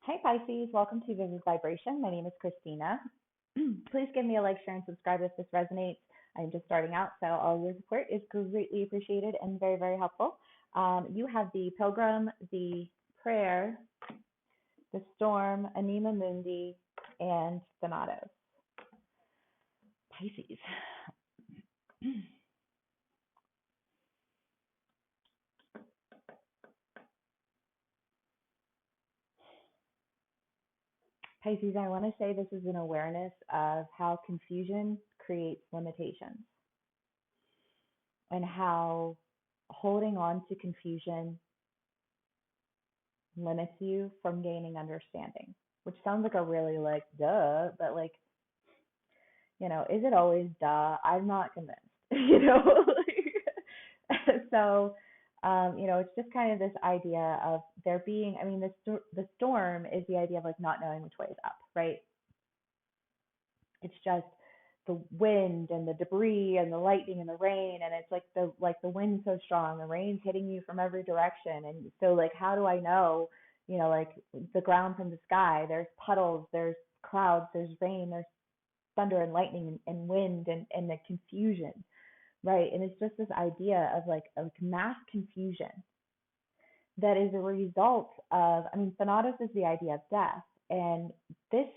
Hi, Pisces. Welcome to Vivid Vibration. My name is Christina. Please give me a like, share, and subscribe if this resonates. I'm just starting out, so all your support is greatly appreciated and very, very helpful. You have the Pilgrim, the Prayer, the Storm, Anima Mundi, and Thanatos. Pisces. Pisces, I want to say this is an awareness of how confusion creates limitations and how holding on to confusion limits you from gaining understanding, which sounds like a really like duh, but like, is it always duh? I'm not convinced, so, it's just kind of this idea of there being, I mean, the storm is the idea of like not knowing which way is up, right? It's just the wind and the debris and the lightning and the rain, and it's like the wind's so strong, the rain's hitting you from every direction, and so like how do I know, like the ground from the sky? There's puddles, there's clouds, there's rain, there's thunder and lightning and wind and the confusion, right? And it's just this idea of like mass confusion that is a result of, I mean, Thanatos is the idea of death, and this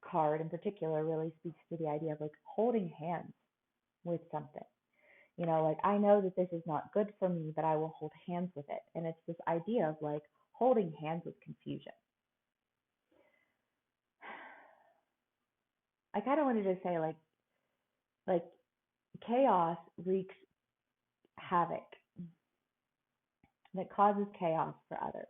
card in particular really speaks to the idea of like holding hands with something. Like I know that this is not good for me, but I will hold hands with it. And it's this idea of like holding hands with confusion. I kind of wanted to say like chaos wreaks havoc that causes chaos for others.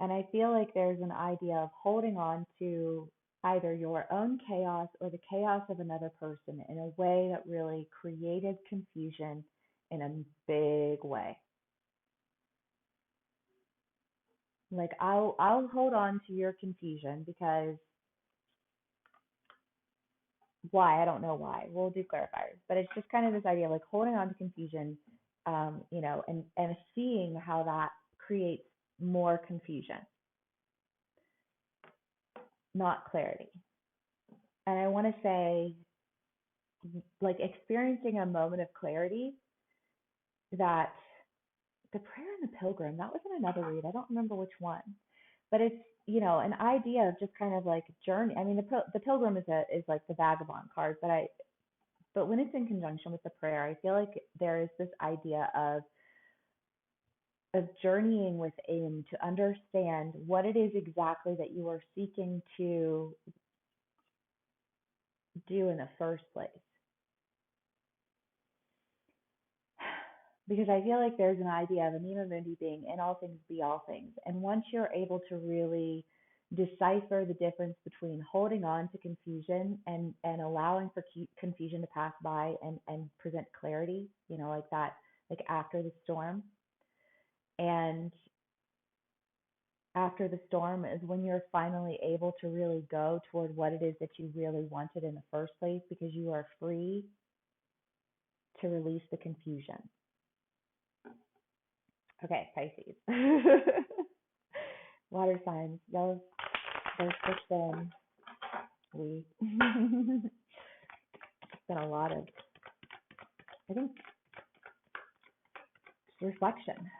And I feel like there's an idea of holding on to either your own chaos or the chaos of another person in a way that really created confusion in a big way. Like I'll hold on to your confusion because why? I don't know why. We'll do clarifiers, but it's just kind of this idea of like holding on to confusion, and seeing how that creates more confusion, not clarity. And I want to say, like experiencing a moment of clarity that the prayer and the pilgrim, that was in another read. I don't remember which one, but it's, an idea of just kind of like journey. I mean, the pilgrim is like the vagabond card, but when it's in conjunction with the prayer, I feel like there is this idea of journeying within to understand what it is exactly that you are seeking to do in the first place. Because I feel like there's an idea of Anima Mundi being in all things, be all things. And once you're able to really decipher the difference between holding on to confusion and allowing for confusion to pass by and present clarity, like that, like after the storm. And after the storm is when you're finally able to really go toward what it is that you really wanted in the first place because you are free to release the confusion. Okay, Pisces. Water signs, those switched in. It's been a lot of, I think, reflection.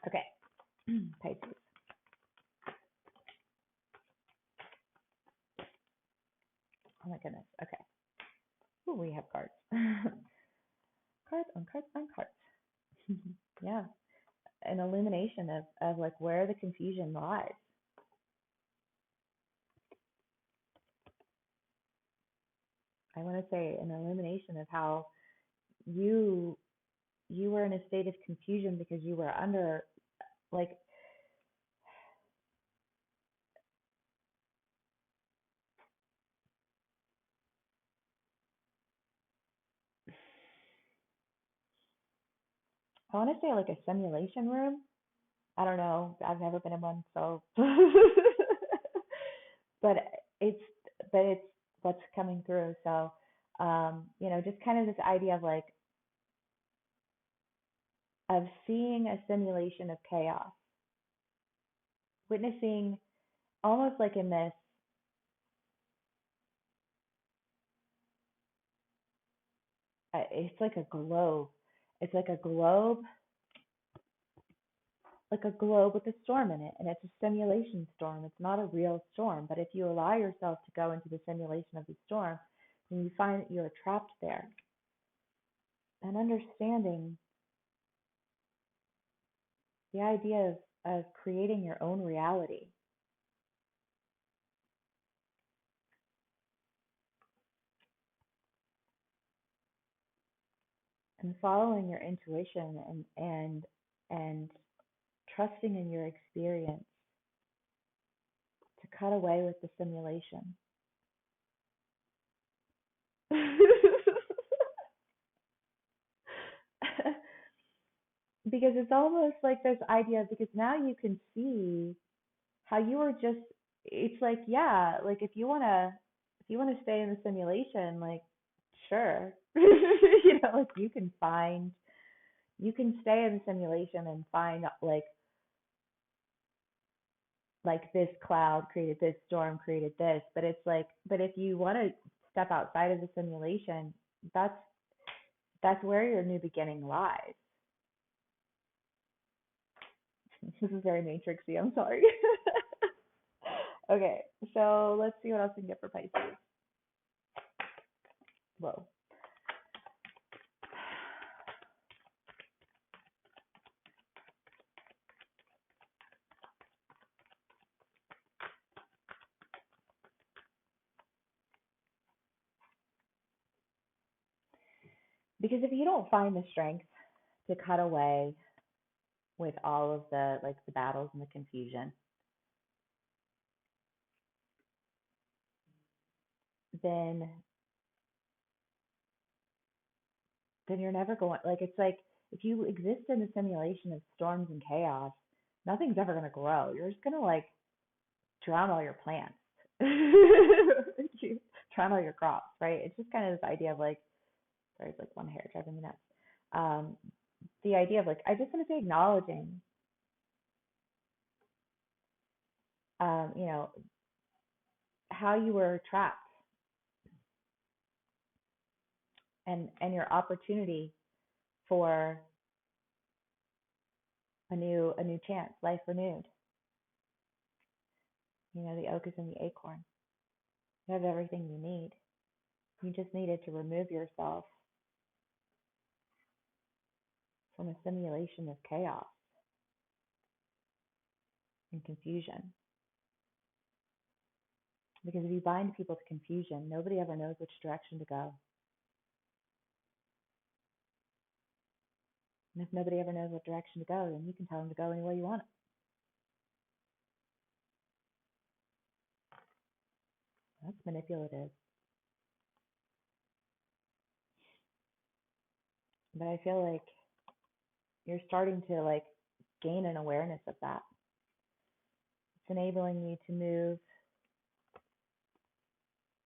Okay, Pisces. Oh my goodness. Okay. Ooh, we have cards. Cards on cards on cards. Yeah. An illumination of like where the confusion lies. I want to say an illumination of how you were in a state of confusion because you were under like I want to say like a simulation room. I don't know. I've never been in one, so but it's but it's what's coming through. So just kind of this idea of like of seeing a simulation of chaos witnessing almost like in this, it's like a globe. It's like a globe with a storm in it, and it's a simulation storm. It's not a real storm, but if you allow yourself to go into the simulation of the storm, then you find that you're trapped there. And understanding the idea of creating your own reality and following your intuition and trusting in your experience to cut away with the simulation. Because it's almost like this idea, because now you can see how you were just, it's like, yeah, like if you want to stay in the simulation, like sure. Like you can stay in the simulation and find like this cloud created this storm created this, but it's like, but if you want to step outside of the simulation, that's that's where your new beginning lies. This is very matrixy, I'm sorry. Okay, so let's see what else we can get for Pisces. Whoa. Because if you don't find the strength to cut away with all of the like the battles and the confusion, then you're never going, like it's like if you exist in the simulation of storms and chaos, nothing's ever going to grow. You're just going to like drown all your plants. You drown all your crops, right? It's just kind of this idea of like, sorry, it's like one hair driving me nuts. Um, the idea of like, I just want to say acknowledging, you know, how you were trapped and your opportunity for a new chance, life renewed. The oak is in the acorn. You have everything you need. You just needed to remove yourself from a simulation of chaos and confusion. Because if you bind people to confusion, nobody ever knows which direction to go. And if nobody ever knows what direction to go, then you can tell them to go anywhere you want it. That's manipulative. But I feel like you're starting to like gain an awareness of that. It's enabling you to move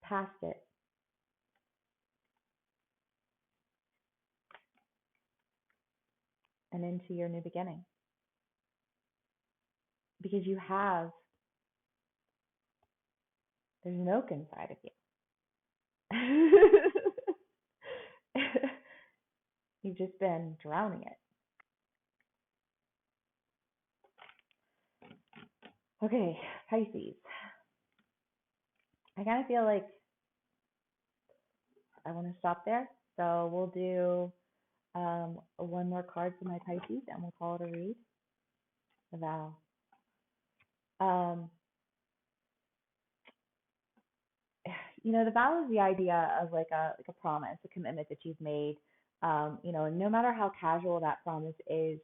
past it and into your new beginning. Because there's an oak inside of you. You've just been drowning it. Okay, Pisces. I kind of feel like I want to stop there. So we'll do one more card for my Pisces and we'll call it a read. The vow. Um, the vow is the idea of like a promise, a commitment that you've made. And no matter how casual that promise is,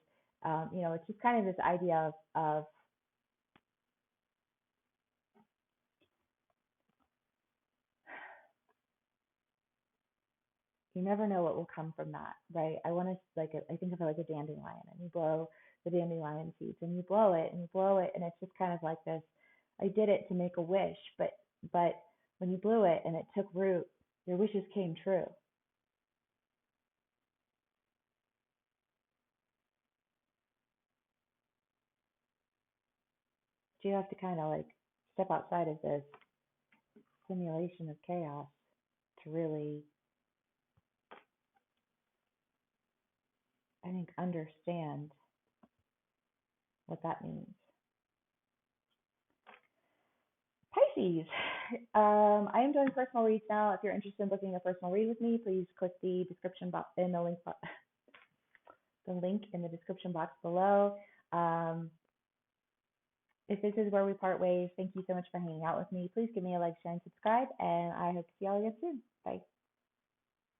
it's just kind of this idea of you never know what will come from that, right? I think of it like a dandelion, and you blow the dandelion seeds, and you blow it, and you blow it, and it's just kind of like this. I did it to make a wish, but when you blew it and it took root, your wishes came true. you have to kind of like step outside of this simulation of chaos to really, I think, understand what that means. Pisces. I am doing personal reads now. If you're interested in booking a personal read with me, please click the description box in the link in the description box below. If this is where we part ways, thank you so much for hanging out with me. Please give me a like, share, and subscribe, and I hope to see y'all again soon. Bye.